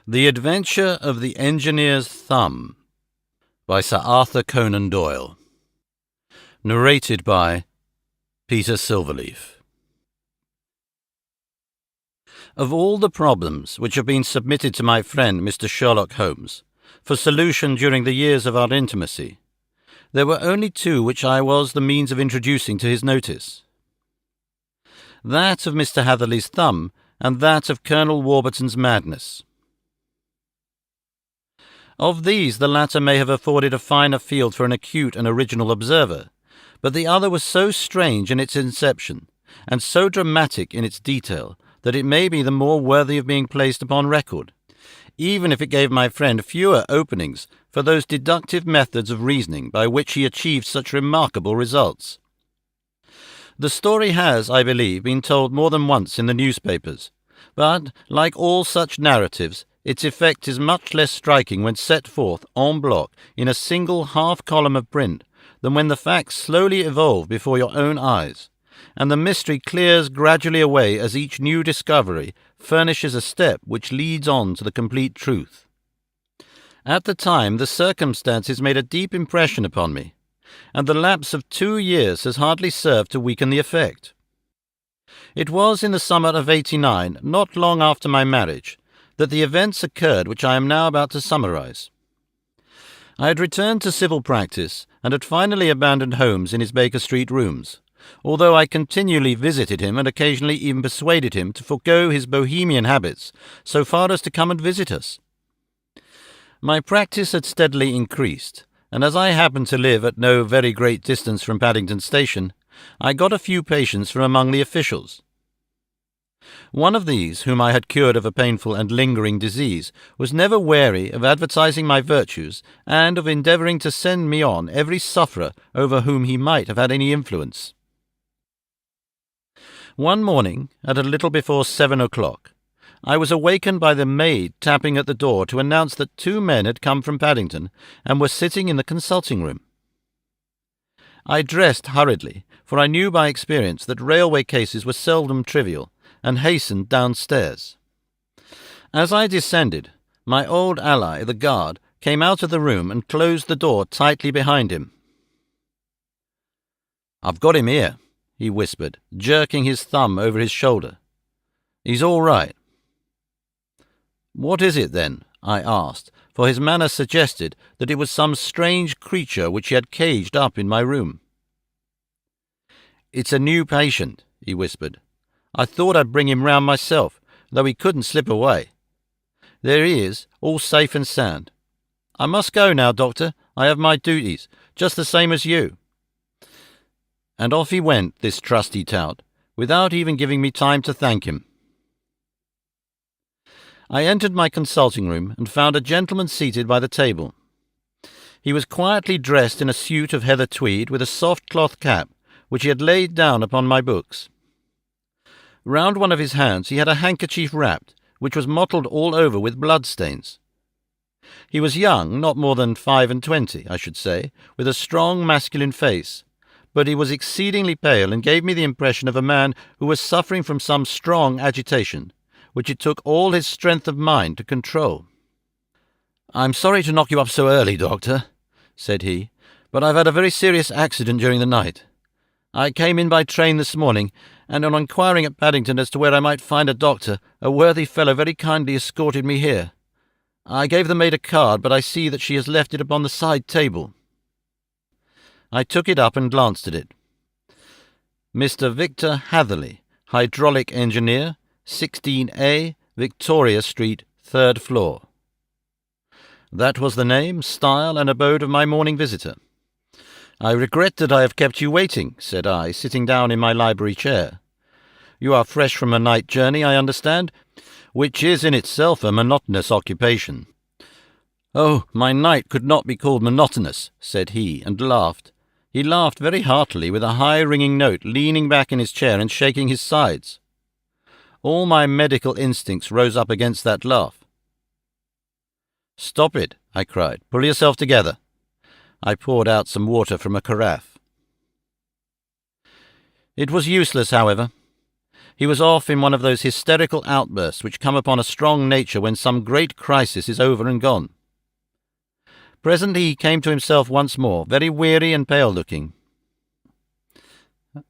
The Adventure of the Engineer's Thumb by Sir Arthur Conan Doyle. Narrated by Peter Silverleaf. Of all the problems which have been submitted to my friend Mr. Sherlock Holmes for solution during the years of our intimacy, there were only two which I was the means of introducing to his notice. That of Mr. Hatherley's thumb, and that of Colonel Warburton's madness. Of these, the latter may have afforded a finer field for an acute and original observer, but the other was so strange in its inception, and so dramatic in its detail, that it may be the more worthy of being placed upon record, even if it gave my friend fewer openings for those deductive methods of reasoning by which he achieved such remarkable results. The story has, I believe, been told more than once in the newspapers, but, like all such narratives, its effect is much less striking when set forth en bloc in a single half-column of print than when the facts slowly evolve before your own eyes, and the mystery clears gradually away as each new discovery furnishes a step which leads on to the complete truth. At the time, the circumstances made a deep impression upon me, and the lapse of 2 years has hardly served to weaken the effect. It was in the summer of '89, not long after my marriage, that the events occurred which I am now about to summarize. I had returned to civil practice, and had finally abandoned Holmes in his Baker Street rooms, although I continually visited him and occasionally even persuaded him to forego his bohemian habits so far as to come and visit us. My practice had steadily increased, and as I happened to live at no very great distance from Paddington Station, I got a few patients from among the officials. One of these, whom I had cured of a painful and lingering disease, was never weary of advertising my virtues and of endeavouring to send me on every sufferer over whom he might have had any influence. One morning, at a little before 7 o'clock, I was awakened by the maid tapping at the door to announce that 2 men had come from Paddington and were sitting in the consulting room. I dressed hurriedly, for I knew by experience that railway cases were seldom trivial, and hastened downstairs. As I descended, my old ally, the guard, came out of the room and closed the door tightly behind him. "I've got him here," he whispered, jerking his thumb over his shoulder. "He's all right." "What is it, then?" I asked, for his manner suggested that it was some strange creature which he had caged up in my room. "It's a new patient," he whispered. "I thought I'd bring him round myself, though he couldn't slip away. There he is, all safe and sound. I must go now, Doctor. I have my duties, just the same as you." And off he went, this trusty tout, without even giving me time to thank him. I entered my consulting room and found a gentleman seated by the table. He was quietly dressed in a suit of heather tweed with a soft cloth cap, which he had laid down upon my books. Round one of his hands he had a handkerchief wrapped, which was mottled all over with blood-stains. He was young, not more than 25, I should say, with a strong masculine face, but he was exceedingly pale and gave me the impression of a man who was suffering from some strong agitation, which it took all his strength of mind to control. "I'm sorry to knock you up so early, Doctor," said he, "but I've had a very serious accident during the night. I came in by train this morning, and on inquiring at Paddington as to where I might find a doctor, a worthy fellow very kindly escorted me here. I gave the maid a card, but I see that she has left it upon the side table." I took it up and glanced at it. "Mr. Victor Hatherley, hydraulic engineer, 16A, Victoria Street, 3rd floor." That was the name, style, and abode of my morning visitor. "I regret that I have kept you waiting," said I, sitting down in my library chair. "You are fresh from a night journey, I understand, which is in itself a monotonous occupation." "Oh, my night could not be called monotonous," said he, and laughed. He laughed very heartily, with a high ringing note, leaning back in his chair and shaking his sides. All my medical instincts rose up against that laugh. "Stop it," I cried. "Pull yourself together." I poured out some water from a carafe. It was useless, however. He was off in one of those hysterical outbursts which come upon a strong nature when some great crisis is over and gone. Presently he came to himself once more, very weary and pale-looking.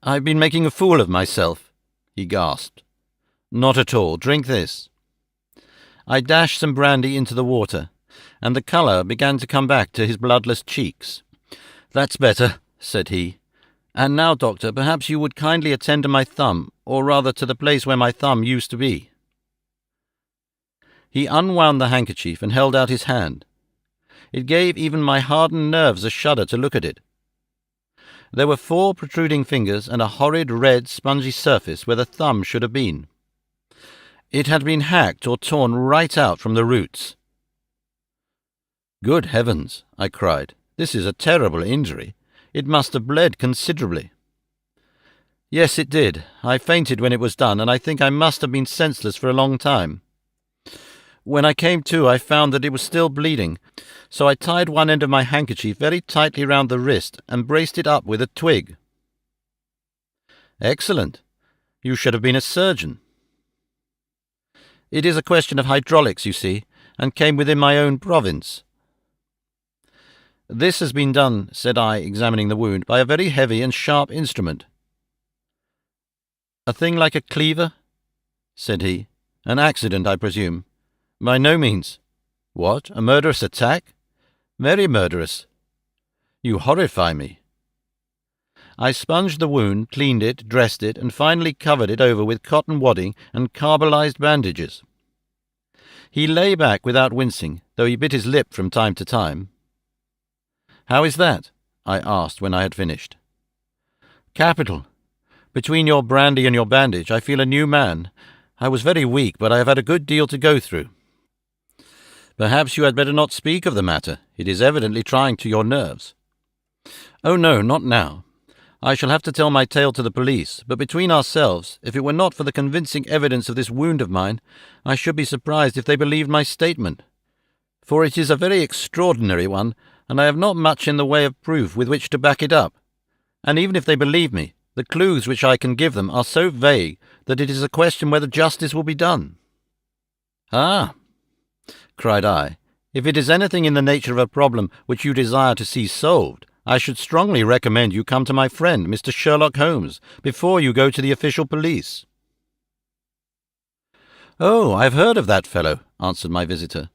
"I've been making a fool of myself," he gasped. "Not at all. Drink this." I dashed some brandy into the water, and the colour began to come back to his bloodless cheeks. "That's better," said he. "And now, doctor, perhaps you would kindly attend to my thumb, or rather to the place where my thumb used to be." He unwound the handkerchief and held out his hand. It gave even my hardened nerves a shudder to look at it. There were 4 protruding fingers and a horrid red spongy surface where the thumb should have been. It had been hacked or torn right out from the roots. "Good heavens," I cried. "This is a terrible injury. It must have bled considerably." "Yes, it did. I fainted when it was done, and I think I must have been senseless for a long time. When I came to, I found that it was still bleeding, so I tied one end of my handkerchief very tightly round the wrist and braced it up with a twig." "Excellent. You should have been a surgeon." "It is a question of hydraulics, you see, and came within my own province." "This has been done," said I, examining the wound, "by a very heavy and sharp instrument." "A thing like a cleaver?" said he. "An accident, I presume?" "By no means." "What, a murderous attack?" "Very murderous." "You horrify me." I sponged the wound, cleaned it, dressed it, and finally covered it over with cotton wadding and carbolized bandages. He lay back without wincing, though he bit his lip from time to time. "How is that?" I asked when I had finished. "Capital. Between your brandy and your bandage, I feel a new man. I was very weak, but I have had a good deal to go through." "Perhaps you had better not speak of the matter. It is evidently trying to your nerves." "Oh no, not now. I shall have to tell my tale to the police, but between ourselves, if it were not for the convincing evidence of this wound of mine, I should be surprised if they believed my statement. For it is a very extraordinary one, and I have not much in the way of proof with which to back it up. And even if they believe me, the clues which I can give them are so vague that it is a question whether justice will be done." "Ah!" cried I. "If it is anything in the nature of a problem which you desire to see solved, I should strongly recommend you come to my friend, Mr. Sherlock Holmes, before you go to the official police." "Oh, I have heard of that fellow," answered my visitor,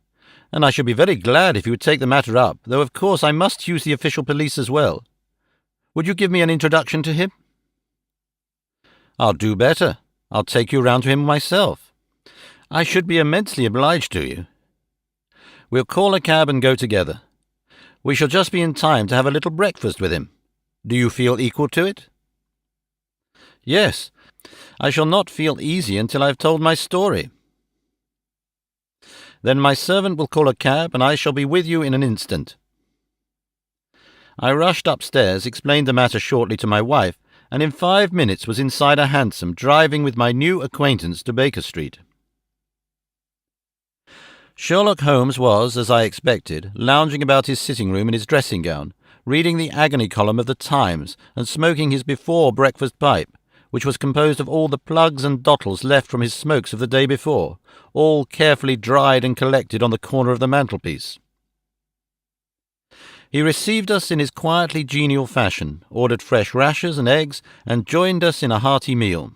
"and I should be very glad if you would take the matter up, though of course I must use the official police as well. Would you give me an introduction to him?" "I'll do better. I'll take you round to him myself." "I should be immensely obliged to you." "We'll call a cab and go together. We shall just be in time to have a little breakfast with him. Do you feel equal to it?" "Yes. I shall not feel easy until I have told my story." "Then my servant will call a cab, and I shall be with you in an instant." I rushed upstairs, explained the matter shortly to my wife, and in 5 minutes was inside a hansom, driving with my new acquaintance to Baker Street. Sherlock Holmes was, as I expected, lounging about his sitting-room in his dressing-gown, reading the agony column of the Times and smoking his before-breakfast pipe, which was composed of all the plugs and dottles left from his smokes of the day before, all carefully dried and collected on the corner of the mantelpiece. He received us in his quietly genial fashion, ordered fresh rashers and eggs, and joined us in a hearty meal.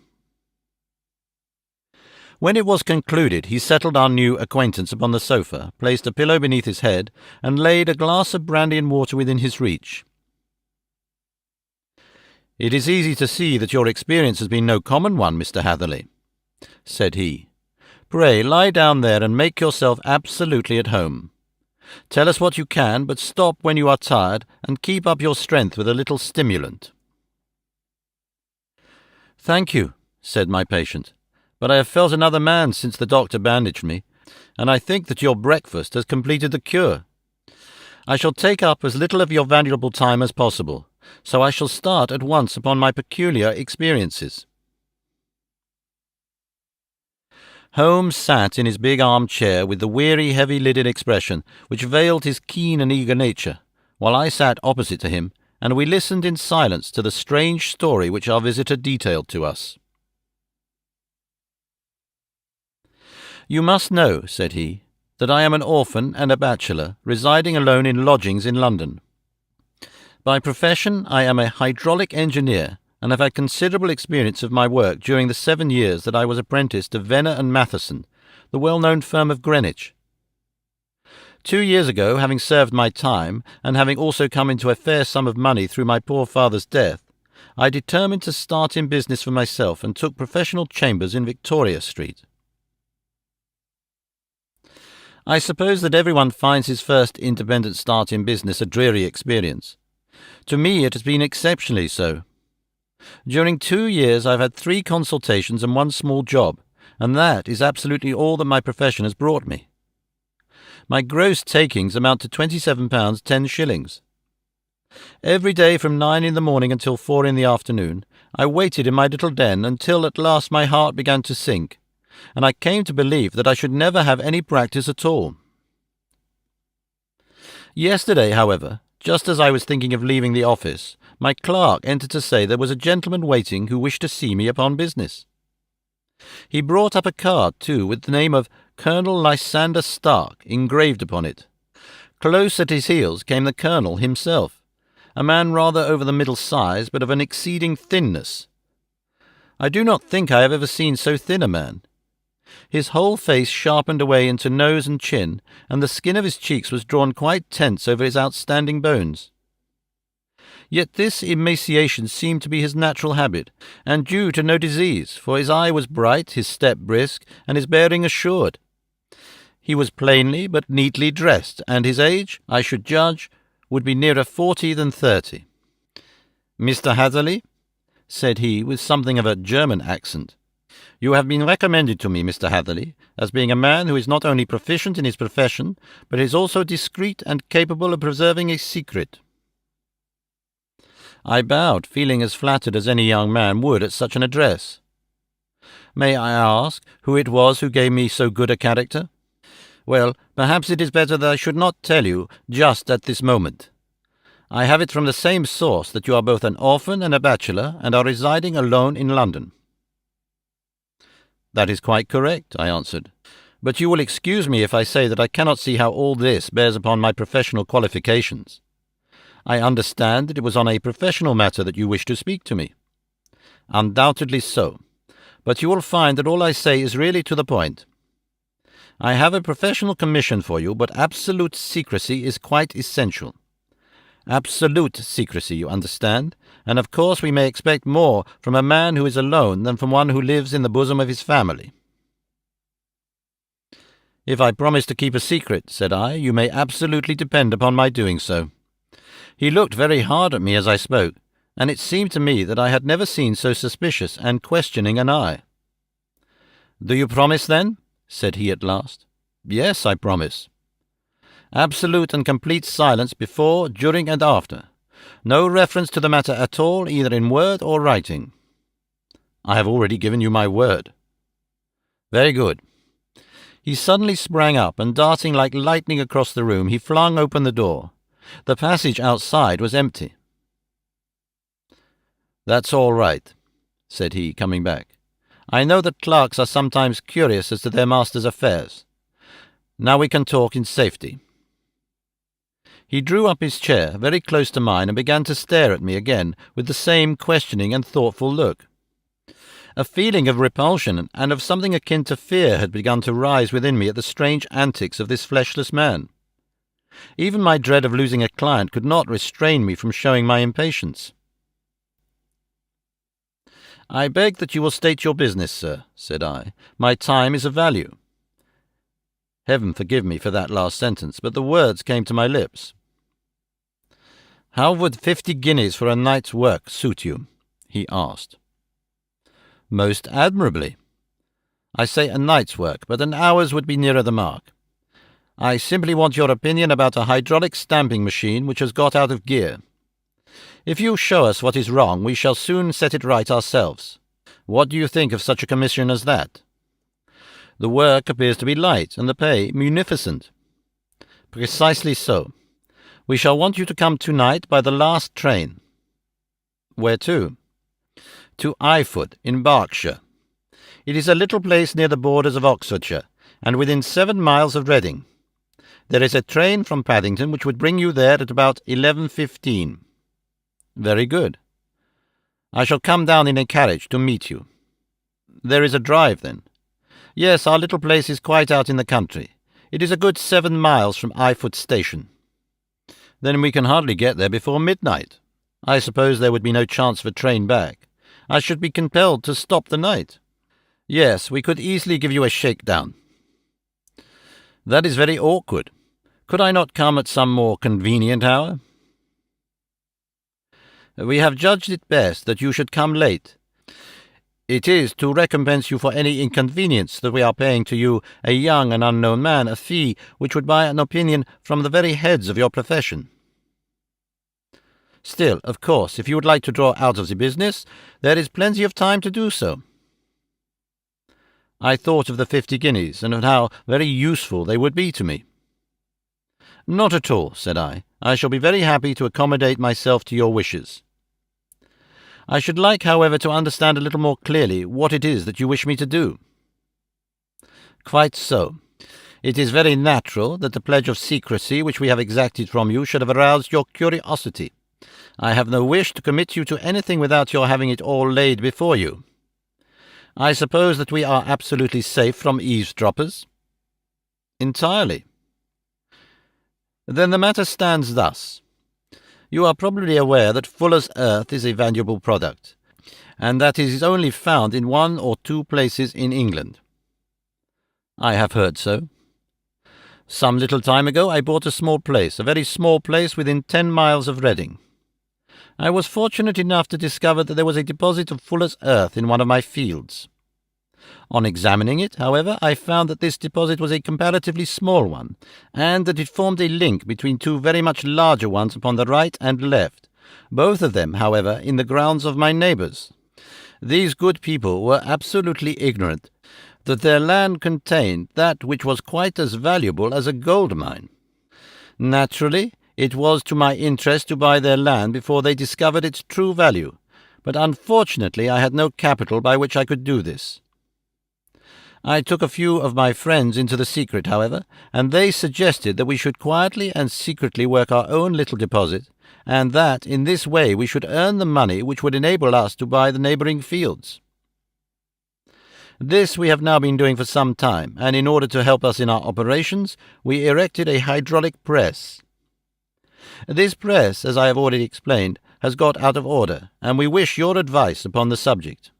When it was concluded, he settled our new acquaintance upon the sofa, placed a pillow beneath his head, and laid a glass of brandy and water within his reach. "It is easy to see that your experience has been no common one, Mr. Hatherley," said he. "Pray lie down there and make yourself absolutely at home. Tell us what you can, but stop when you are tired, and keep up your strength with a little stimulant." "Thank you," said my patient, "but I have felt another man since the doctor bandaged me, and I think that your breakfast has completed the cure. I shall take up as little of your valuable time as possible, so I shall start at once upon my peculiar experiences." Holmes sat in his big arm-chair with the weary, heavy-lidded expression which veiled his keen and eager nature, while I sat opposite to him, and we listened in silence to the strange story which our visitor detailed to us. "You must know," said he, "that I am an orphan and a bachelor, residing alone in lodgings in London. By profession I am a hydraulic engineer, and have had considerable experience of my work during the 7 years that I was apprentice to Venner and Matheson, the well-known firm of Greenwich. 2 years ago, having served my time, and having also come into a fair sum of money through my poor father's death, I determined to start in business for myself and took professional chambers in Victoria Street. I suppose that everyone finds his first independent start in business a dreary experience. To me it has been exceptionally so. During 2 years I've had 3 consultations and 1 small job, and that is absolutely all that my profession has brought me. My gross takings amount to £27 10 Every day from 9 in the morning until 4 in the afternoon, I waited in my little den until at last my heart began to sink, and I came to believe that I should never have any practice at all. Yesterday, however, just as I was thinking of leaving the office, my clerk entered to say there was a gentleman waiting who wished to see me upon business. He brought up a card, too, with the name of Colonel Lysander Stark engraved upon it. Close at his heels came the colonel himself, a man rather over the middle size, but of an exceeding thinness. I do not think I have ever seen so thin a man. His whole face sharpened away into nose and chin, and the skin of his cheeks was drawn quite tense over his outstanding bones. Yet this emaciation seemed to be his natural habit, and due to no disease, for his eye was bright, his step brisk, and his bearing assured. He was plainly but neatly dressed, and his age, I should judge, would be nearer 40 than 30. "Mr. Hatherley," said he, with something of a German accent, "you have been recommended to me, Mr. Hatherley, as being a man who is not only proficient in his profession, but is also discreet and capable of preserving a secret." I bowed, feeling as flattered as any young man would at such an address. "May I ask who it was who gave me so good a character?" "Well, perhaps it is better that I should not tell you just at this moment. I have it from the same source that you are both an orphan and a bachelor, and are residing alone in London." "That is quite correct," I answered. "But you will excuse me if I say that I cannot see how all this bears upon my professional qualifications. I understand that it was on a professional matter that you wished to speak to me." "Undoubtedly so. But you will find that all I say is really to the point. I have a professional commission for you, but absolute secrecy is quite essential. Absolute secrecy, you understand, and of course we may expect more from a man who is alone than from one who lives in the bosom of his family." "If I promise to keep a secret," said I, "you may absolutely depend upon my doing so." He looked very hard at me as I spoke, and it seemed to me that I had never seen so suspicious and questioning an eye. "Do you promise, then?" said he at last. "Yes, I promise." "Absolute and complete silence before, during, and after. No reference to the matter at all, either in word or writing." "I have already given you my word." "Very good." He suddenly sprang up, and darting like lightning across the room, he flung open the door. The passage outside was empty. "That's all right," said he, coming back. "I know that clerks are sometimes curious as to their master's affairs. Now we can talk in safety." He drew up his chair very close to mine and began to stare at me again with the same questioning and thoughtful look. A feeling of repulsion and of something akin to fear had begun to rise within me at the strange antics of this fleshless man. Even my dread of losing a client could not restrain me from showing my impatience. "I beg that you will state your business, sir," said I. "My time is of value." Heaven forgive me for that last sentence, but the words came to my lips. "How would 50 guineas for a night's work suit you?" he asked. "Most admirably. I say a night's work, but an hour's would be nearer the mark. I simply want your opinion about a hydraulic stamping machine which has got out of gear. If you show us what is wrong, we shall soon set it right ourselves. What do you think of such a commission as that? The work appears to be light, and the pay munificent." "Precisely so. We shall want you to come tonight by the last train." "Where to?" "To Eyfoot, in Berkshire. It is a little place near the borders of Oxfordshire, and within 7 miles of Reading. There is a train from Paddington which would bring you there at about 11:15. Very good. I shall come down in a carriage to meet you. There is a drive, then? Yes, our little place is quite out in the country. It is a good 7 miles from Eyfoot Station. Then we can hardly get there before midnight. I suppose there would be no chance of a train back. I should be compelled to stop the night. Yes, we could easily give you a shakedown. That is very awkward. Could I not come at some more convenient hour? We have judged it best that you should come late. It is to recompense you for any inconvenience that we are paying to you, a young and unknown man, a fee which would buy an opinion from the very heads of your profession. Still, of course, if you would like to draw out of the business, there is plenty of time to do so. I thought of the 50 guineas, and of how very useful they would be to me. Not at all, said I. I shall be very happy to accommodate myself to your wishes. I should like, however, to understand a little more clearly what it is that you wish me to do. Quite so. It is very natural that the pledge of secrecy which we have exacted from you should have aroused your curiosity. I have no wish to commit you to anything without your having it all laid before you. I suppose that we are absolutely safe from eavesdroppers? Entirely. Then the matter stands thus. You are probably aware that fuller's earth is a valuable product, and that it is only found in 1 or 2 places in England. I have heard so. Some little time ago I bought a small place, a very small place within 10 miles of Reading. I was fortunate enough to discover that there was a deposit of fuller's earth in one of my fields. On examining it, however, I found that this deposit was a comparatively small one, and that it formed a link between 2 very much larger ones upon the right and left, both of them, however, in the grounds of my neighbours. These good people were absolutely ignorant that their land contained that which was quite as valuable as a gold mine. Naturally, it was to my interest to buy their land before they discovered its true value, but unfortunately I had no capital by which I could do this. I took a few of my friends into the secret, however, and they suggested that we should quietly and secretly work our own little deposit, and that in this way we should earn the money which would enable us to buy the neighbouring fields. This we have now been doing for some time, and in order to help us in our operations, we erected a hydraulic press. This press, as I have already explained, has got out of order, and we wish your advice upon the subject.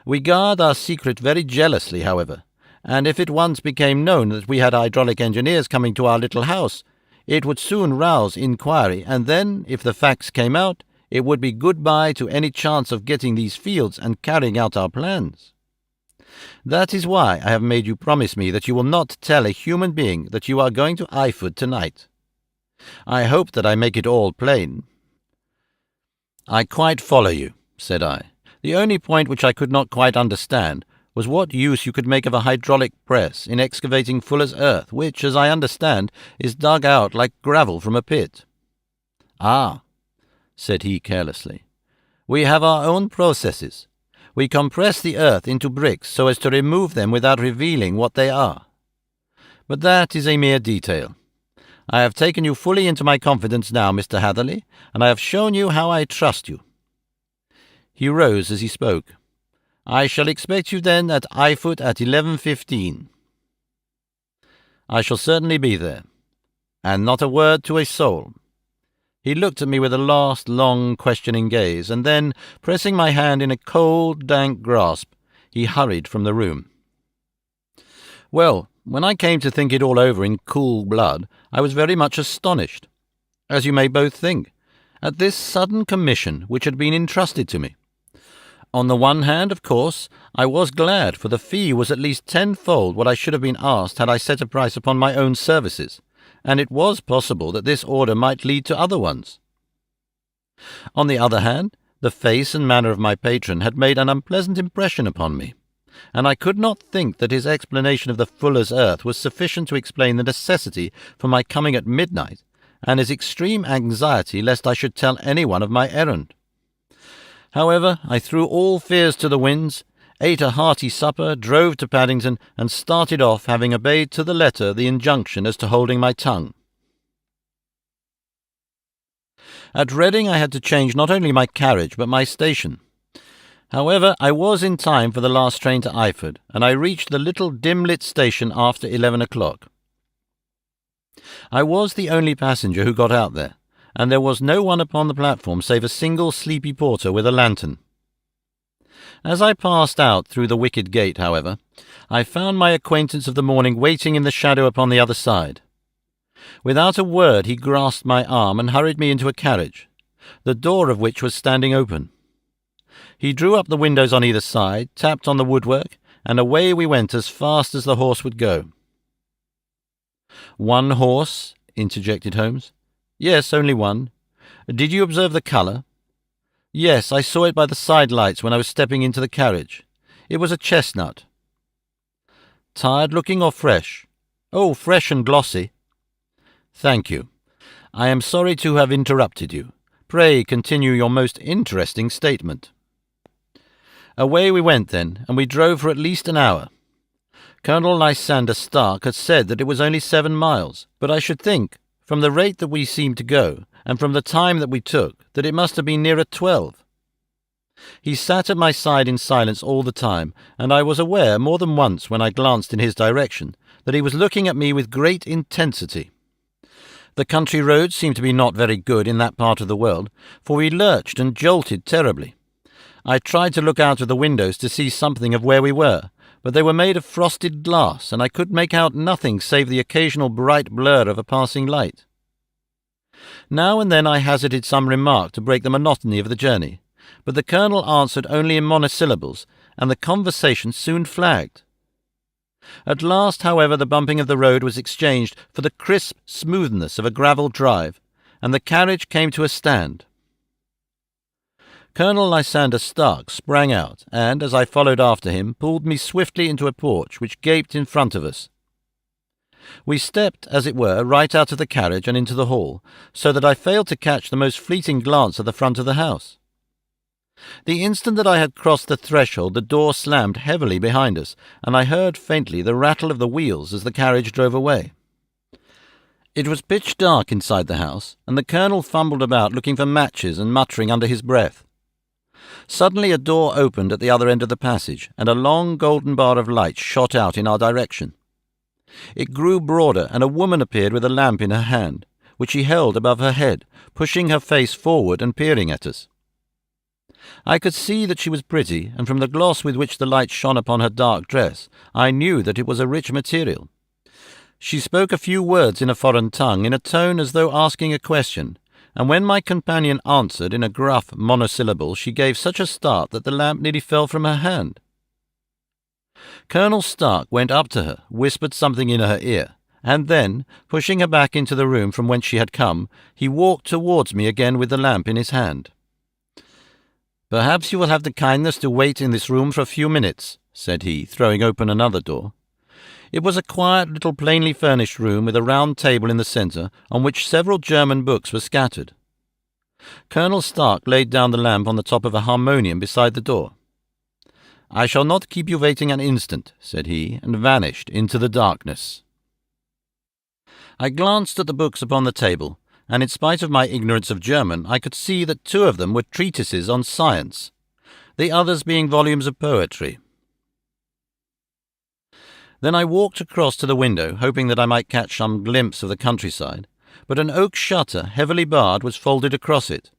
We guard our secret very jealously, however, and if it once became known that we had hydraulic engineers coming to our little house, it would soon rouse inquiry, and then, if the facts came out, it would be good-bye to any chance of getting these fields and carrying out our plans. That is why I have made you promise me that you will not tell a human being that you are going to Eyford tonight. I hope that I make it all plain. I quite follow you, said I. The only point which I could not quite understand was what use you could make of a hydraulic press in excavating fuller's earth, which, as I understand, is dug out like gravel from a pit. Ah, said he carelessly, we have our own processes. We compress the earth into bricks so as to remove them without revealing what they are. But that is a mere detail. I have taken you fully into my confidence now, Mr. Hatherley, and I have shown you how I trust you. He rose as he spoke. I shall expect you then at Eyfoot at 11:15. I shall certainly be there, and not a word to a soul. He looked at me with a last long questioning gaze, and then, pressing my hand in a cold, dank grasp, he hurried from the room. Well, when I came to think it all over in cool blood, I was very much astonished, as you may both think, at this sudden commission which had been entrusted to me. On the one hand, of course, I was glad, for the fee was at least tenfold what I should have been asked had I set a price upon my own services, and it was possible that this order might lead to other ones. On the other hand, the face and manner of my patron had made an unpleasant impression upon me, and I could not think that his explanation of the fuller's earth was sufficient to explain the necessity for my coming at midnight, and his extreme anxiety lest I should tell anyone of my errand. However, I threw all fears to the winds, ate a hearty supper, drove to Paddington, and started off, having obeyed to the letter the injunction as to holding my tongue. At Reading I had to change not only my carriage but my station. However, I was in time for the last train to Eyford, and I reached the little dim-lit station after 11 o'clock. I was the only passenger who got out there, and there was no one upon the platform save a single sleepy porter with a lantern. As I passed out through the wicket gate, however, I found my acquaintance of the morning waiting in the shadow upon the other side. Without a word he grasped my arm and hurried me into a carriage, the door of which was standing open. He drew up the windows on either side, tapped on the woodwork, and away we went as fast as the horse would go. "One horse?" interjected Holmes. "Yes, only one. Did you observe the colour?" "Yes, I saw it by the side lights when I was stepping into the carriage. It was a chestnut." "Tired-looking or fresh?" "Oh, fresh and glossy." "Thank you. I am sorry to have interrupted you. Pray continue your most interesting statement." Away we went then, and we drove for at least an hour. Colonel Lysander Stark had said that it was only 7 miles, but I should think, from the rate that we seemed to go, and from the time that we took, that it must have been nearer 12. He sat at my side in silence all the time, and I was aware more than once when I glanced in his direction that he was looking at me with great intensity. The country roads seemed to be not very good in that part of the world, for we lurched and jolted terribly. I tried to look out of the windows to see something of where we were, but they were made of frosted glass, and I could make out nothing save the occasional bright blur of a passing light. Now and then I hazarded some remark to break the monotony of the journey, but the Colonel answered only in monosyllables, and the conversation soon flagged. At last, however, the bumping of the road was exchanged for the crisp smoothness of a gravel drive, and the carriage came to a stand. Colonel Lysander Stark sprang out, and, as I followed after him, pulled me swiftly into a porch which gaped in front of us. We stepped, as it were, right out of the carriage and into the hall, so that I failed to catch the most fleeting glance at the front of the house. The instant that I had crossed the threshold, the door slammed heavily behind us, and I heard faintly the rattle of the wheels as the carriage drove away. It was pitch dark inside the house, and the Colonel fumbled about looking for matches and muttering under his breath. Suddenly a door opened at the other end of the passage, and a long golden bar of light shot out in our direction. It grew broader, and a woman appeared with a lamp in her hand, which she held above her head, pushing her face forward and peering at us. I could see that she was pretty, and from the gloss with which the light shone upon her dark dress, I knew that it was a rich material. She spoke a few words in a foreign tongue, in a tone as though asking a question, and when my companion answered in a gruff monosyllable, she gave such a start that the lamp nearly fell from her hand. Colonel Stark went up to her, whispered something in her ear, and then, pushing her back into the room from whence she had come, he walked towards me again with the lamp in his hand. "Perhaps you will have the kindness to wait in this room for a few minutes," said he, throwing open another door. It was a quiet little plainly furnished room with a round table in the centre, on which several German books were scattered. Colonel Stark laid down the lamp on the top of a harmonium beside the door. "I shall not keep you waiting an instant," said he, and vanished into the darkness. I glanced at the books upon the table, and in spite of my ignorance of German, I could see that 2 of them were treatises on science, the others being volumes of poetry. Then I walked across to the window, hoping that I might catch some glimpse of the countryside, but an oak shutter, heavily barred, was folded across it.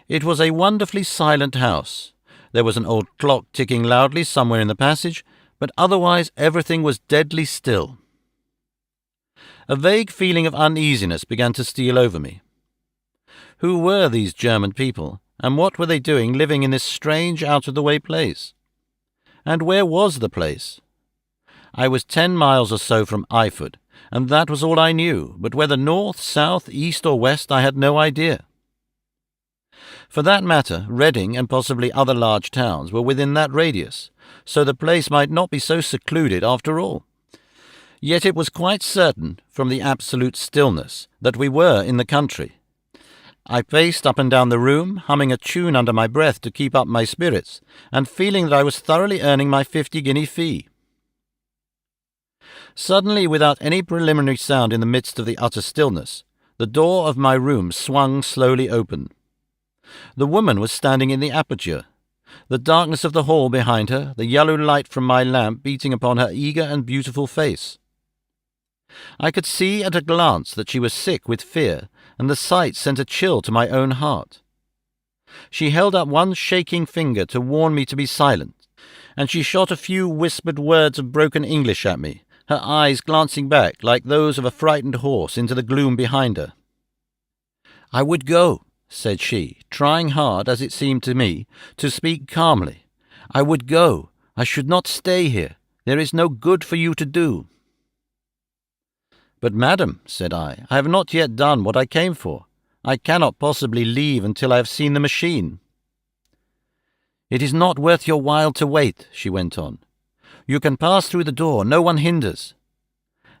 It was a wonderfully silent house. There was an old clock ticking loudly somewhere in the passage, but otherwise everything was deadly still. A vague feeling of uneasiness began to steal over me. Who were these German people, and what were they doing living in this strange, out-of-the-way place? And where was the place? I was 10 miles or so from Eyford, and that was all I knew, but whether north, south, east or west I had no idea. For that matter, Reading and possibly other large towns were within that radius, so the place might not be so secluded after all. Yet it was quite certain, from the absolute stillness, that we were in the country. I paced up and down the room, humming a tune under my breath to keep up my spirits, and feeling that I was thoroughly earning my 50-guinea fee. Suddenly, without any preliminary sound in the midst of the utter stillness, the door of my room swung slowly open. The woman was standing in the aperture, the darkness of the hall behind her, the yellow light from my lamp beating upon her eager and beautiful face. I could see at a glance that she was sick with fear, and the sight sent a chill to my own heart. She held up one shaking finger to warn me to be silent, and she shot a few whispered words of broken English at me, her eyes glancing back like those of a frightened horse into the gloom behind her. "I would go," said she, trying hard, as it seemed to me, to speak calmly. "I would go. I should not stay here. There is no good for you to do." "But, madam," said I have not yet done what I came for. I cannot possibly leave until I have seen the machine." "It is not worth your while to wait," she went on. "You can pass through the door. No one hinders."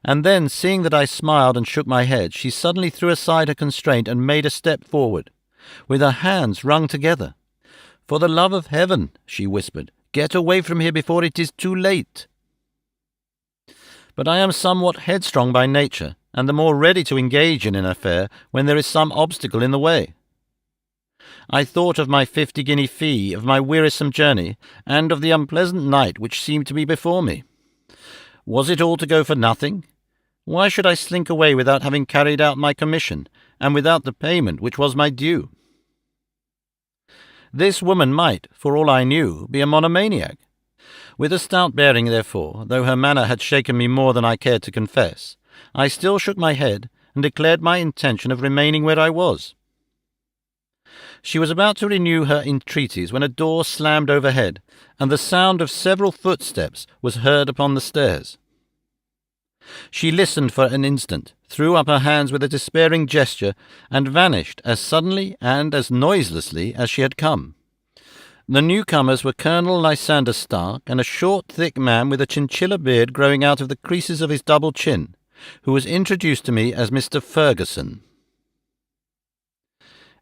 And then, seeing that I smiled and shook my head, she suddenly threw aside her constraint and made a step forward, with her hands wrung together. "For the love of heaven," she whispered, "get away from here before it is too late." But I am somewhat headstrong by nature, and the more ready to engage in an affair when there is some obstacle in the way. I thought of my 50-guinea fee, of my wearisome journey, and of the unpleasant night which seemed to be before me. Was it all to go for nothing? Why should I slink away without having carried out my commission, and without the payment which was my due? This woman might, for all I knew, be a monomaniac. With a stout bearing, therefore, though her manner had shaken me more than I cared to confess, I still shook my head and declared my intention of remaining where I was. She was about to renew her entreaties when a door slammed overhead, and the sound of several footsteps was heard upon the stairs. She listened for an instant, threw up her hands with a despairing gesture, and vanished as suddenly and as noiselessly as she had come. The newcomers were Colonel Lysander Stark and a short, thick man with a chinchilla beard growing out of the creases of his double chin, who was introduced to me as Mr. Ferguson.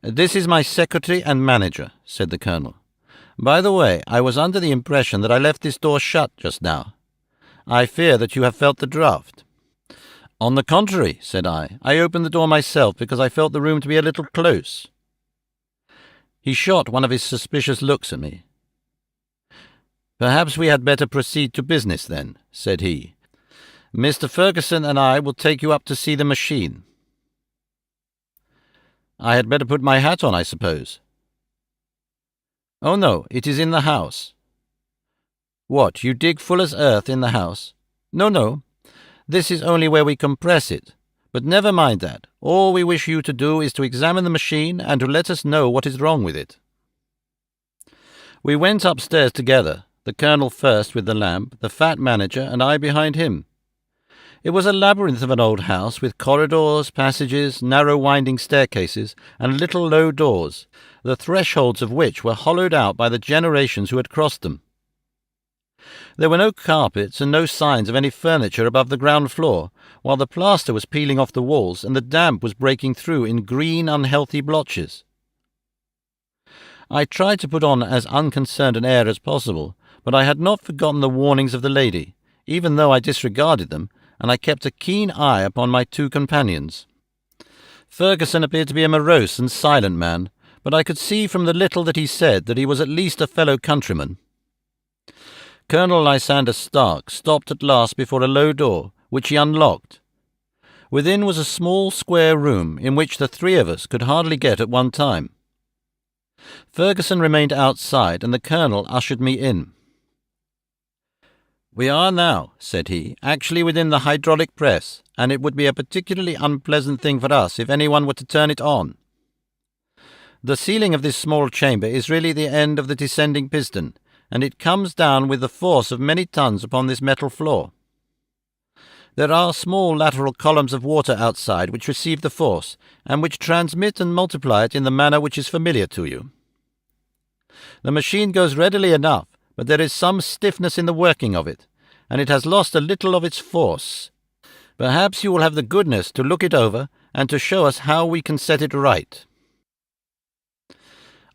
"This is my secretary and manager," said the Colonel. "By the way, I was under the impression that I left this door shut just now. I fear that you have felt the draught." "On the contrary," said I opened the door myself because I felt the room to be a little close." He shot one of his suspicious looks at me. "Perhaps we had better proceed to business, then," said he. "Mr. Ferguson and I will take you up to see the machine." "I had better put my hat on, I suppose." "Oh, no, it is in the house." "What, you dig Fuller's earth in the house?" No. This is only where we compress it. But never mind that. All we wish you to do is to examine the machine and to let us know what is wrong with it." We went upstairs together, the Colonel first with the lamp, the fat manager, and I behind him. It was a labyrinth of an old house, with corridors, passages, narrow winding staircases, and little low doors, the thresholds of which were hollowed out by the generations who had crossed them. There were no carpets and no signs of any furniture above the ground floor, while the plaster was peeling off the walls and the damp was breaking through in green, unhealthy blotches. I tried to put on as unconcerned an air as possible, but I had not forgotten the warnings of the lady, even though I disregarded them, and I kept a keen eye upon my two companions. Ferguson appeared to be a morose and silent man, but I could see from the little that he said that he was at least a fellow countryman. Colonel Lysander Stark stopped at last before a low door, which he unlocked. Within was a small square room in which the three of us could hardly get at one time. Ferguson remained outside, and the Colonel ushered me in. "We are now," said he, "actually within the hydraulic press, and it would be a particularly unpleasant thing for us if anyone were to turn it on. The ceiling of this small chamber is really the end of the descending piston, and it comes down with the force of many tons upon this metal floor. There are small lateral columns of water outside which receive the force, and which transmit and multiply it in the manner which is familiar to you. The machine goes readily enough, but there is some stiffness in the working of it, and it has lost a little of its force. Perhaps you will have the goodness to look it over, and to show us how we can set it right."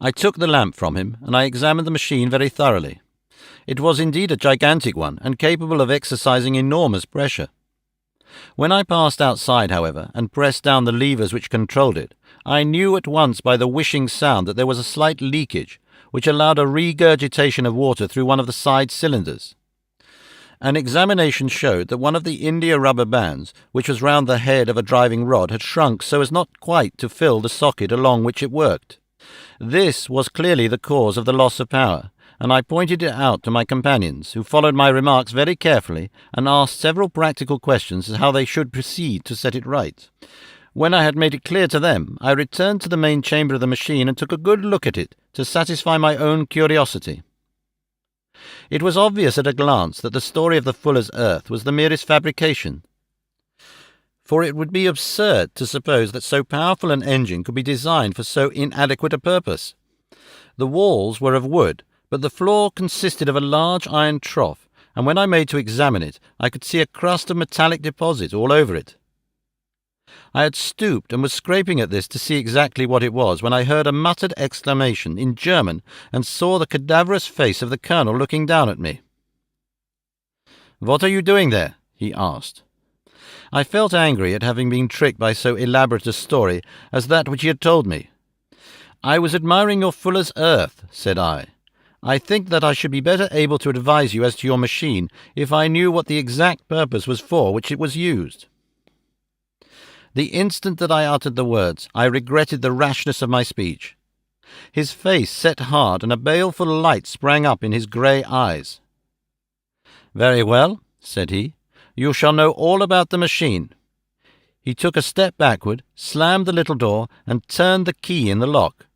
I took the lamp from him, and I examined the machine very thoroughly. It was indeed a gigantic one, and capable of exercising enormous pressure. When I passed outside, however, and pressed down the levers which controlled it, I knew at once by the whishing sound that there was a slight leakage, which allowed a regurgitation of water through one of the side cylinders. An examination showed that one of the India rubber bands, which was round the head of a driving rod, had shrunk so as not quite to fill the socket along which it worked. This was clearly the cause of the loss of power, and I pointed it out to my companions, who followed my remarks very carefully and asked several practical questions as how they should proceed to set it right. When I had made it clear to them, I returned to the main chamber of the machine and took a good look at it to satisfy my own curiosity. It was obvious at a glance that the story of the fuller's earth was the merest fabrication, for it would be absurd to suppose that so powerful an engine could be designed for so inadequate a purpose. The walls were of wood, but the floor consisted of a large iron trough, and when I made to examine it, I could see a crust of metallic deposit all over it. I had stooped and was scraping at this to see exactly what it was when I heard a muttered exclamation in German and saw the cadaverous face of the colonel looking down at me. "What are you doing there?" he asked. I felt angry at having been tricked by so elaborate a story as that which he had told me. "I was admiring your fuller's earth," said I. "I think that I should be better able to advise you as to your machine if I knew what the exact purpose was for which it was used." The instant that I uttered the words, I regretted the rashness of my speech. His face set hard, and a baleful light sprang up in his grey eyes. "Very well," said he. "You shall know all about the machine." He took a step backward, slammed the little door, and turned the key in the lock.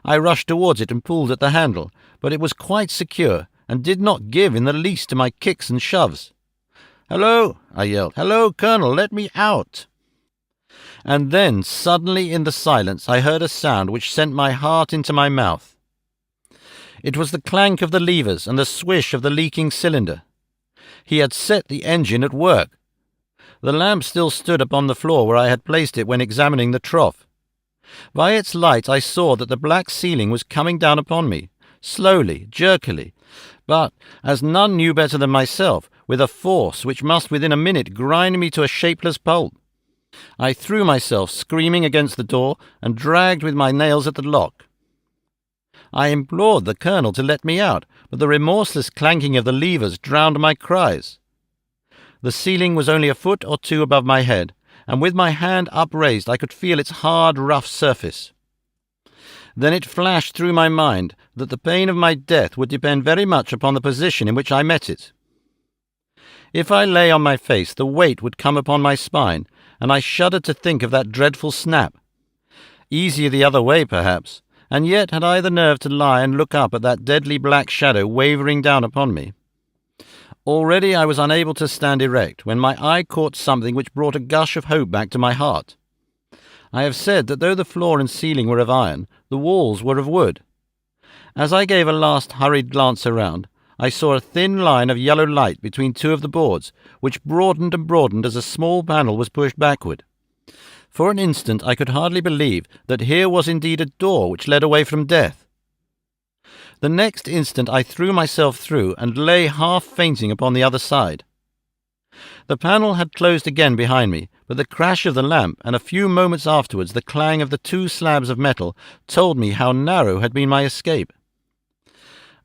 I rushed towards it and pulled at the handle, but it was quite secure, and did not give in the least to my kicks and shoves. "Hello!" I yelled. "Hello, Colonel, let me out!" And then, suddenly in the silence, I heard a sound which sent my heart into my mouth. It was the clank of the levers and the swish of the leaking cylinder. He had set the engine at work. The lamp still stood upon the floor where I had placed it when examining the trough. By its light I saw that the black ceiling was coming down upon me, slowly, jerkily, but, as none knew better than myself, with a force which must within a minute grind me to a shapeless pulp. I threw myself screaming against the door and dragged with my nails at the lock. I implored the colonel to let me out, but the remorseless clanking of the levers drowned my cries. The ceiling was only a foot or two above my head, and with my hand upraised I could feel its hard, rough surface. Then it flashed through my mind that the pain of my death would depend very much upon the position in which I met it. If I lay on my face, the weight would come upon my spine, and I shuddered to think of that dreadful snap. Easier the other way, perhaps, and yet had I the nerve to lie and look up at that deadly black shadow wavering down upon me. Already I was unable to stand erect when my eye caught something which brought a gush of hope back to my heart. I have said that though the floor and ceiling were of iron, the walls were of wood. As I gave a last hurried glance around, I saw a thin line of yellow light between two of the boards, which broadened and broadened as a small panel was pushed backward. For an instant I could hardly believe that here was indeed a door which led away from death. The next instant I threw myself through and lay half fainting upon the other side. The panel had closed again behind me, but the crash of the lamp and a few moments afterwards the clang of the two slabs of metal told me how narrow had been my escape.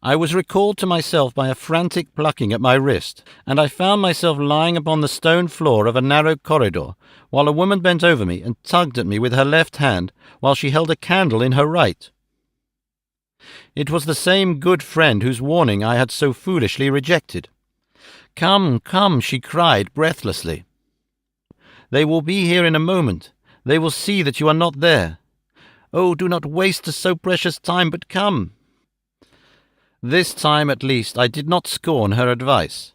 I was recalled to myself by a frantic plucking at my wrist, and I found myself lying upon the stone floor of a narrow corridor, while a woman bent over me and tugged at me with her left hand, while she held a candle in her right. It was the same good friend whose warning I had so foolishly rejected. "Come, come," she cried breathlessly. "They will be here in a moment. They will see that you are not there. Oh, do not waste so precious time, but come." This time, at least, I did not scorn her advice.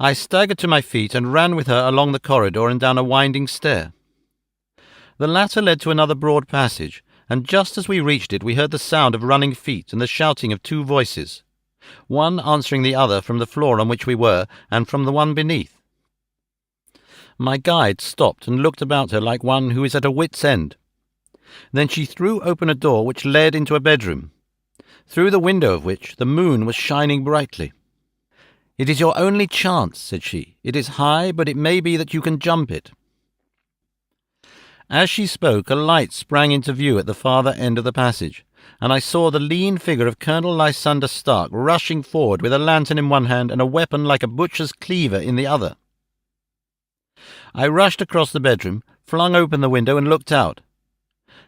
I staggered to my feet and ran with her along the corridor and down a winding stair. The latter led to another broad passage, and just as we reached it we heard the sound of running feet and the shouting of two voices, one answering the other from the floor on which we were and from the one beneath. My guide stopped and looked about her like one who is at a wit's end. Then she threw open a door which led into a bedroom. through the window of which the moon was shining brightly. "It is your only chance," said she. "It is high, but it may be that you can jump it." As she spoke, a light sprang into view at the farther end of the passage, and I saw the lean figure of Colonel Lysander Stark rushing forward with a lantern in one hand and a weapon like a butcher's cleaver in the other. I rushed across the bedroom, flung open the window, and looked out.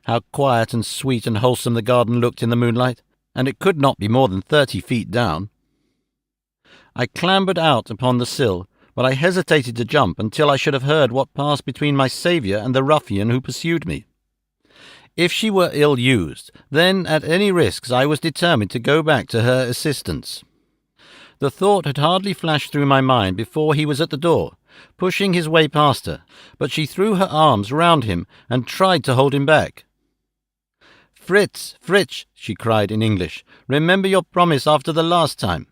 How quiet and sweet and wholesome the garden looked in the moonlight, and it could not be more than 30 feet down. I clambered out upon the sill, but I hesitated to jump until I should have heard what passed between my saviour and the ruffian who pursued me. If she were ill-used, then at any risks I was determined to go back to her assistance. The thought had hardly flashed through my mind before he was at the door, pushing his way past her, but she threw her arms round him and tried to hold him back. "Fritz, Fritz," she cried in English, "remember your promise after the last time.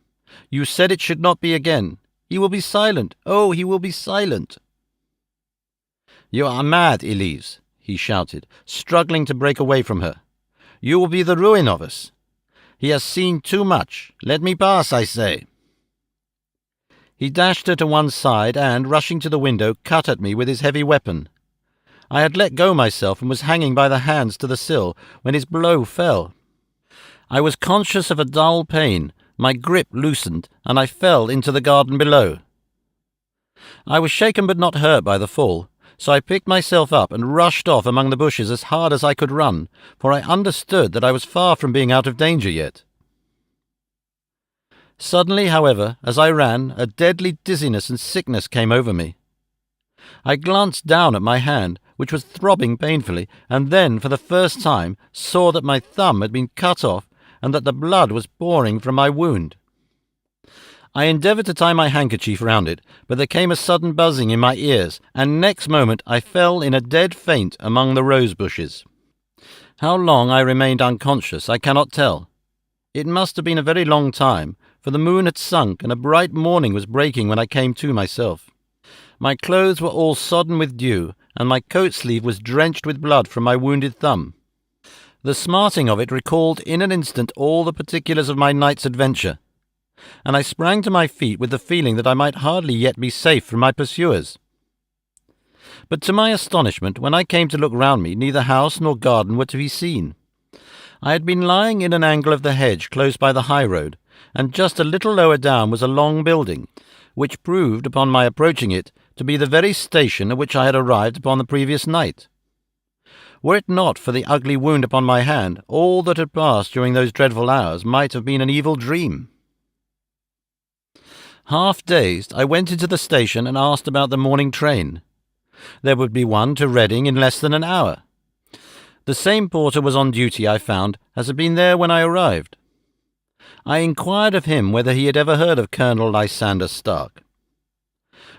You said it should not be again. He will be silent. Oh, he will be silent." "You are mad, Elise," he shouted, struggling to break away from her. "You will be the ruin of us. He has seen too much. Let me pass, I say." He dashed her to one side and, rushing to the window, cut at me with his heavy weapon. I had let go myself and was hanging by the hands to the sill when his blow fell. I was conscious of a dull pain, my grip loosened, and I fell into the garden below. I was shaken but not hurt by the fall, so I picked myself up and rushed off among the bushes as hard as I could run, for I understood that I was far from being out of danger yet. Suddenly, however, as I ran, a deadly dizziness and sickness came over me. I glanced down at my hand, which was throbbing painfully, and then, for the first time, saw that my thumb had been cut off and that the blood was pouring from my wound. I endeavoured to tie my handkerchief round it, but there came a sudden buzzing in my ears, and next moment I fell in a dead faint among the rose bushes. How long I remained unconscious I cannot tell. It must have been a very long time, for the moon had sunk and a bright morning was breaking when I came to myself. My clothes were all sodden with dew, and my coat sleeve was drenched with blood from my wounded thumb. The smarting of it recalled in an instant all the particulars of my night's adventure, and I sprang to my feet with the feeling that I might hardly yet be safe from my pursuers. But to my astonishment, when I came to look round me, neither house nor garden were to be seen. I had been lying in an angle of the hedge close by the high road, and just a little lower down was a long building, which proved, upon my approaching it, to be the very station at which I had arrived upon the previous night. Were it not for the ugly wound upon my hand, all that had passed during those dreadful hours might have been an evil dream. Half dazed, I went into the station and asked about the morning train. There would be one to Reading in less than an hour. The same porter was on duty, I found, as had been there when I arrived. I inquired of him whether he had ever heard of Colonel Lysander Stark.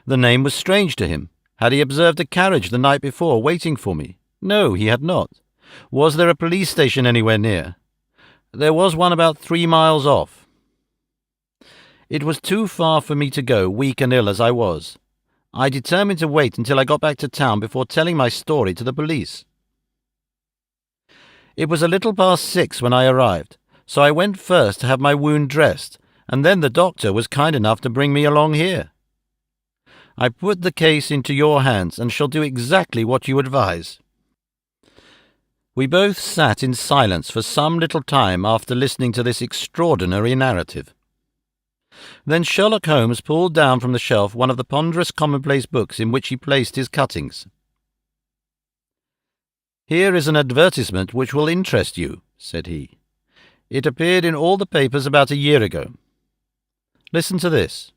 The name was strange to him. Had he observed a carriage the night before waiting for me? No, he had not. Was there a police station anywhere near? There was one about 3 miles off. It was too far for me to go, weak and ill as I was. I determined to wait until I got back to town before telling my story to the police. It was a little past 6 when I arrived, so I went first to have my wound dressed, and then the doctor was kind enough to bring me along here. I put the case into your hands and shall do exactly what you advise." We both sat in silence for some little time after listening to this extraordinary narrative. Then Sherlock Holmes pulled down from the shelf one of the ponderous commonplace books in which he placed his cuttings. "Here is an advertisement which will interest you," said he. "It appeared in all the papers about a year ago. Listen to this.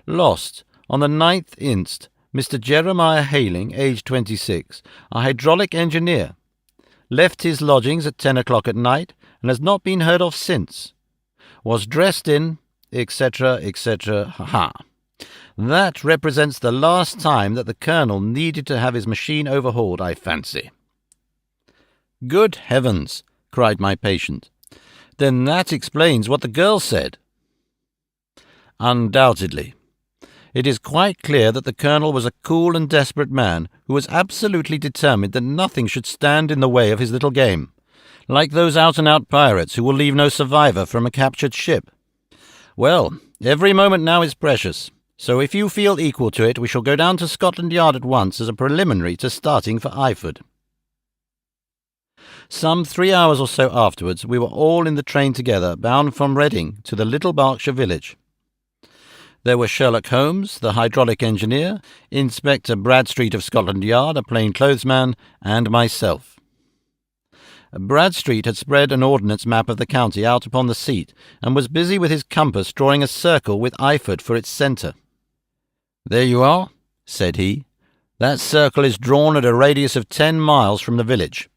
Lost, on the 9th inst., Mr. Jeremiah Hayling, aged 26, a hydraulic engineer. Left his lodgings at 10 o'clock at night, and has not been heard of since. Was dressed in, etc., etc. Ha! That represents the last time that the Colonel needed to have his machine overhauled, I fancy." "Good heavens!" cried my patient. "Then that explains what the girl said." "Undoubtedly. It is quite clear that the Colonel was a cool and desperate man who was absolutely determined that nothing should stand in the way of his little game. like those out-and-out pirates who will leave no survivor from a captured ship. Well, every moment now is precious, so if you feel equal to it, we shall go down to Scotland Yard at once as a preliminary to starting for Eyford. Some 3 hours or so afterwards, we were all in the train together, bound from Reading to the little Berkshire village. There were Sherlock Holmes, the hydraulic engineer, Inspector Bradstreet of Scotland Yard, a plainclothesman, and myself. Bradstreet had spread an ordnance map of the county out upon the seat, and was busy with his compass drawing a circle with Eyford for its centre. "There you are," said he. "That circle is drawn at a radius of 10 miles from the village.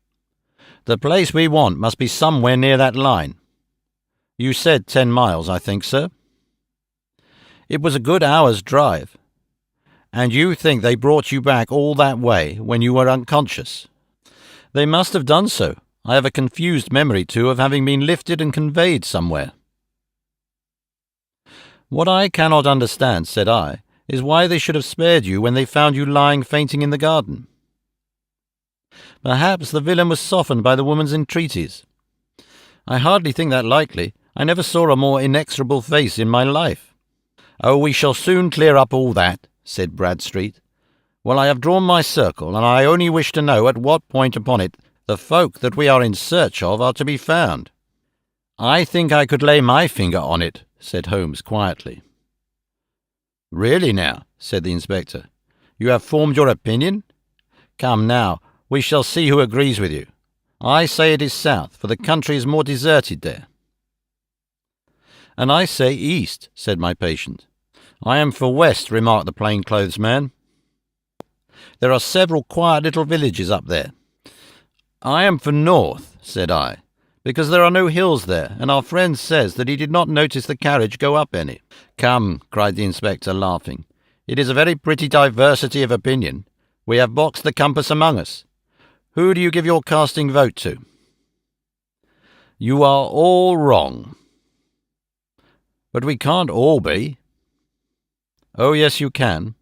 The place we want must be somewhere near that line. You said 10 miles, I think, sir?" "It was a good hour's drive." "And you think they brought you back all that way when you were unconscious?" "They must have done so. I have a confused memory, too, of having been lifted and conveyed somewhere." "What I cannot understand," said I, "is why they should have spared you when they found you lying fainting in the garden." "Perhaps the villain was softened by the woman's entreaties." "I hardly think that likely. I never saw a more inexorable face in my life." "Oh, we shall soon clear up all that," said Bradstreet. "Well, I have drawn my circle, and I only wish to know at what point upon it the folk that we are in search of are to be found." "I think I could lay my finger on it," said Holmes quietly. "Really now," said the inspector, "you have formed your opinion? Come now, we shall see who agrees with you. I say it is south, for the country is more deserted there." "And I say east," said my patient. "I am for west," remarked the plainclothes man. "There are several quiet little villages up there." "I am for north," said I, "because there are no hills there, and our friend says that he did not notice the carriage go up any." "Come," cried the inspector, laughing, "it is a very pretty diversity of opinion. We have boxed the compass among us. Who do you give your casting vote to?" "You are all wrong." "But we can't all be." "Oh, yes, you can.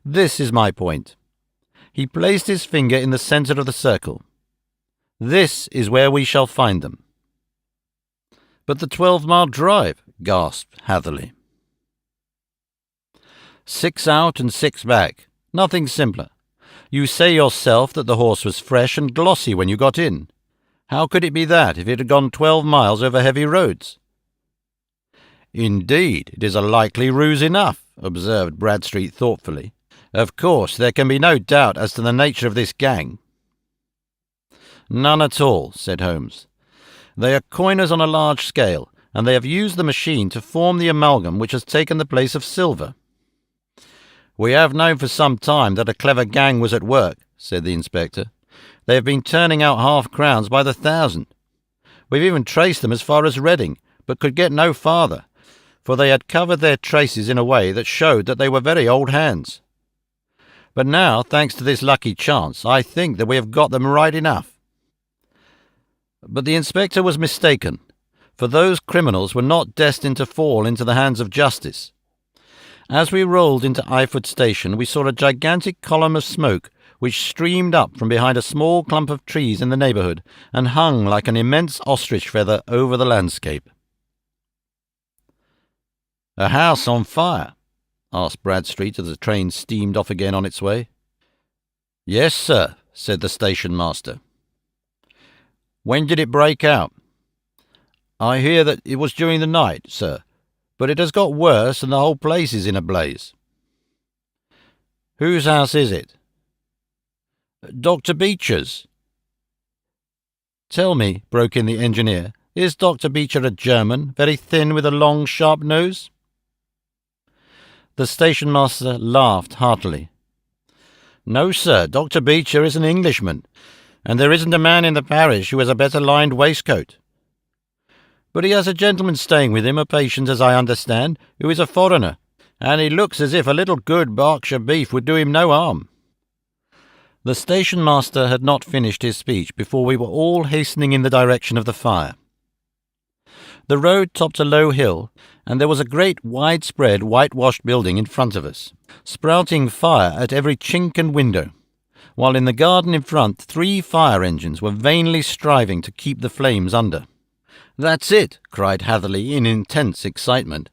This is my point." He placed his finger in the centre of the circle. "This is where we shall find them." "But the 12-mile drive," gasped Hatherley. 6 out and 6 back. Nothing simpler. You say yourself that the horse was fresh and glossy when you got in. How could it be that if it had gone 12 miles over heavy roads? "Indeed, it is a likely ruse enough," observed Bradstreet thoughtfully. "Of course, there can be no doubt as to the nature of this gang." "None at all," said Holmes. "They are coiners on a large scale, and they have used the machine to form the amalgam which has taken the place of silver." "We have known for some time that a clever gang was at work," said the inspector. "They have been turning out half-crowns by the thousand. We've even traced them as far as Reading, but could get no farther, for they had covered their traces in a way that showed that they were very old hands. But now, thanks to this lucky chance, I think that we have got them right enough." But the inspector was mistaken, for those criminals were not destined to fall into the hands of justice. As we rolled into Eyford station, we saw a gigantic column of smoke which streamed up from behind a small clump of trees in the neighbourhood and hung like an immense ostrich feather over the landscape. "A house on fire?" asked Bradstreet as the train steamed off again on its way. "Yes, sir," said the station master. "When did it break out?" "I hear that it was during the night, sir, but it has got worse and the whole place is in a blaze." "Whose house is it?" "Dr. Beecher's." "Tell me," broke in the engineer, "is Dr. Beecher a German, very thin with a long, sharp nose?" The station-master laughed heartily. "No, sir, Dr. Beecher is an Englishman, and there isn't a man in the parish who has a better lined waistcoat. But he has a gentleman staying with him, a patient, as I understand, who is a foreigner, and he looks as if a little good Berkshire beef would do him no harm." The station-master had not finished his speech before we were all hastening in the direction of the fire. The road topped a low hill, and there was a great widespread whitewashed building in front of us, sprouting fire at every chink and window. while in the garden in front 3 fire engines were vainly striving to keep the flames under. "That's it!" cried Hatherley in intense excitement.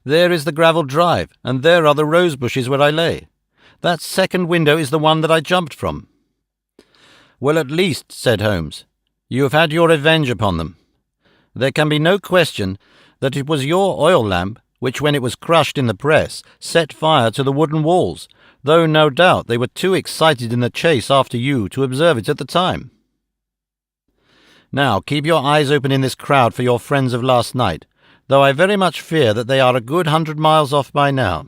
"There is the gravel drive, and there are the rose bushes where I lay. That second window is the one that I jumped from." "Well, at least," said Holmes, "you have had your revenge upon them. There can be no question that it was your oil lamp which, when it was crushed in the press, set fire to the wooden walls, though no doubt they were too excited in the chase after you to observe it at the time. Now keep your eyes open in this crowd for your friends of last night, though I very much fear that they are a good 100 miles off by now."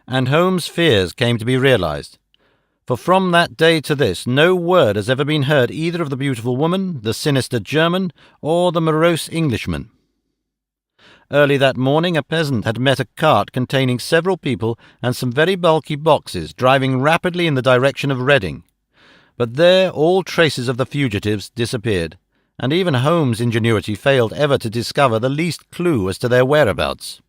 And Holmes' fears came to be realized, for from that day to this no word has ever been heard either of the beautiful woman, the sinister German, or the morose Englishman. Early that morning a peasant had met a cart containing several people and some very bulky boxes driving rapidly in the direction of Reading. But there all traces of the fugitives disappeared, and even Holmes' ingenuity failed ever to discover the least clue as to their whereabouts.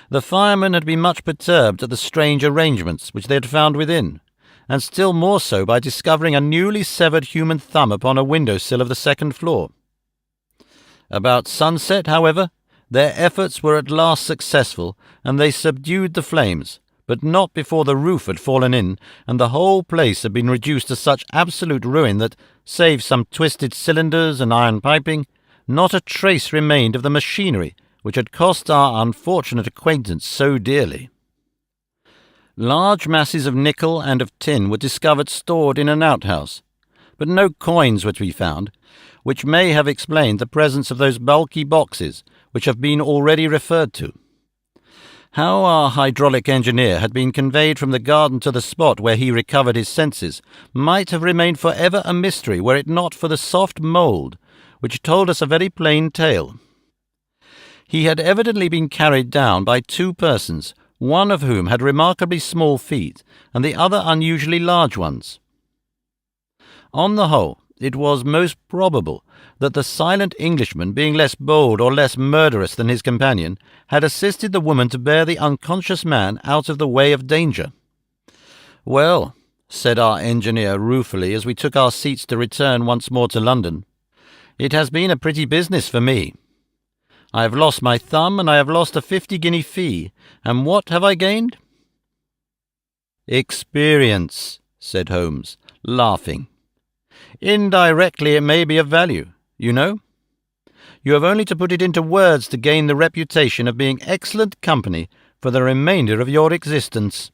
The firemen had been much perturbed at the strange arrangements which they had found within, and still more so by discovering a newly severed human thumb upon a window-sill of the second floor. About sunset, however, their efforts were at last successful, and they subdued the flames, but not before the roof had fallen in, and the whole place had been reduced to such absolute ruin that, save some twisted cylinders and iron piping, not a trace remained of the machinery which had cost our unfortunate acquaintance so dearly. Large masses of nickel and of tin were discovered stored in an outhouse, but no coins were to be found, which may have explained the presence of those bulky boxes which have been already referred to. How our hydraulic engineer had been conveyed from the garden to the spot where he recovered his senses might have remained for ever a mystery were it not for the soft mould, which told us a very plain tale. He had evidently been carried down by 2 persons, one of whom had remarkably small feet, and the other unusually large ones. On the whole, it was most probable that the silent Englishman, being less bold or less murderous than his companion, had assisted the woman to bear the unconscious man out of the way of danger. "Well," said our engineer ruefully as we took our seats to return once more to London, "it has been a pretty business for me. I have lost my thumb, and I have lost a 50-guinea fee, and what have I gained?" "Experience," said Holmes, laughing. "Indirectly it may be of value, you know. You have only to put it into words to gain the reputation of being excellent company for the remainder of your existence."